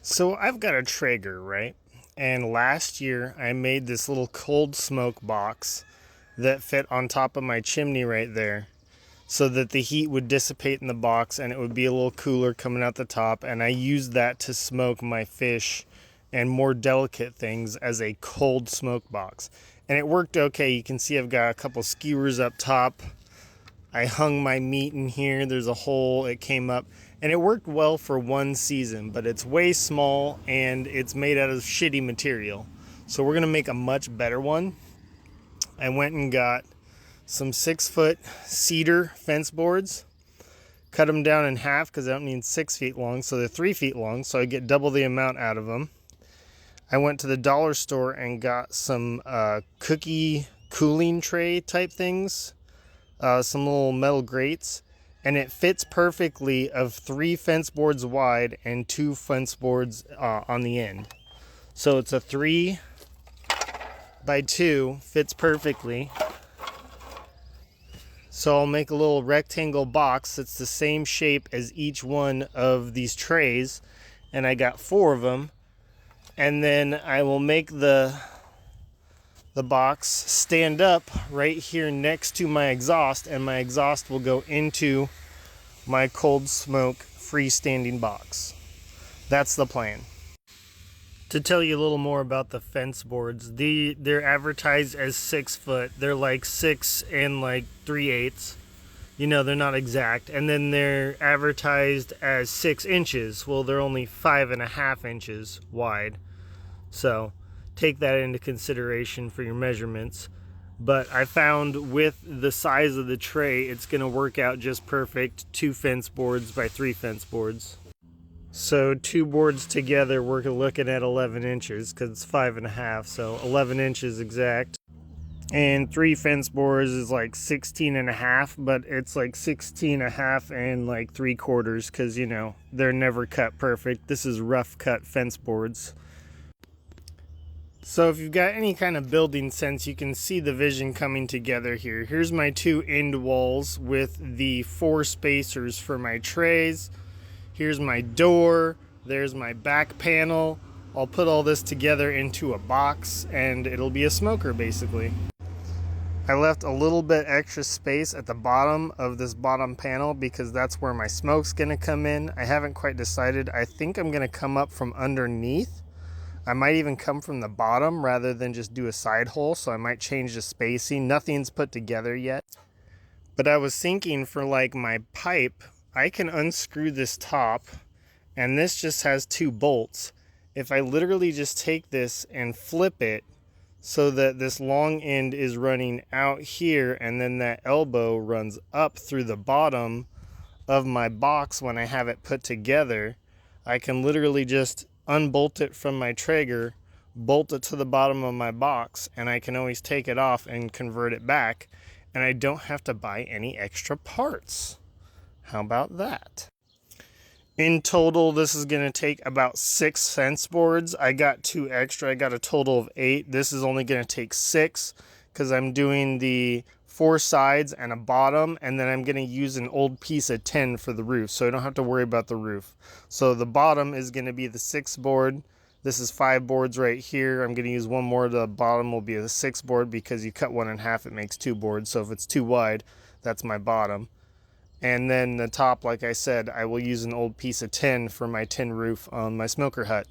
So I've got a Traeger, right? And last year I made this little cold smoke box that fit on top of my chimney right there so that the heat would dissipate in the box and it would be a little cooler coming out the top. And I used that to smoke my fish and more delicate things as a cold smoke box. And it worked okay. You can see I've got a couple skewers up top. I hung my meat in here. There's a hole. It came up. And it worked well for one season, but it's way small and it's made out of shitty material. So we're going to make a much better one. I went and got some 6-foot cedar fence boards. Cut them down in half because I don't need 6 feet long. So they're 3 feet long. So I get double the amount out of them. I went to the dollar store and got some cookie cooling tray type things. Some little metal grates, and it fits perfectly of 3 fence boards wide and 2 fence boards on the end. So it's a 3 by 2, fits perfectly. So I'll make a little rectangle box that's the same shape as each one of these trays, and I got 4 of them. And then I will make the box stand up right here next to my exhaust, and my exhaust will go into my cold smoke freestanding box. That's the plan. To tell you a little more about the fence boards, they're advertised as 6 foot. They're like 6 and like 3/8. You know, they're not exact. And then they're advertised as 6 inches. Well, they're only 5.5 inches wide. So take that into consideration for your measurements. But I found with the size of the tray, it's going to work out just perfect. 2 fence boards by 3 fence boards. So 2 boards together, we're looking at 11 inches because it's 5.5, so 11 inches exact. And 3 fence boards is like 16.5, but it's like 16.5 and like 3/4 because, you know, they're never cut perfect. This is rough cut fence boards. So if you've got any kind of building sense, you can see the vision coming together here. Here's my 2 end walls with the 4 spacers for my trays. Here's my door. There's my back panel. I'll put all this together into a box and it'll be a smoker basically. I left a little bit extra space at the bottom of this bottom panel because that's where my smoke's gonna come in. I haven't quite decided. I think I'm gonna come up from underneath. I might even come from the bottom rather than just do a side hole, so I might change the spacing. Nothing's put together yet. But I was thinking for like my pipe, I can unscrew this top, and this just has 2 bolts. If I literally just take this and flip it so that this long end is running out here, and then that elbow runs up through the bottom of my box when I have it put together, I can literally just unbolt it from my Traeger, bolt it to the bottom of my box, and I can always take it off and convert it back, and I don't have to buy any extra parts. How about that? In total, this is going to take about 6 fence boards. I got 2 extra. I got a total of 8. This is only going to take 6 because I'm doing the 4 sides and a bottom, and then I'm going to use an old piece of tin for the roof, so I don't have to worry about the roof. So the bottom is going to be the 6 board. This is 5 boards right here. I'm going to use 1 more. The bottom will be the 6 board because you cut 1 in half, it makes 2 boards. So if it's too wide, that's my bottom. And then the top, like I said, I will use an old piece of tin for my tin roof on my smoker hut.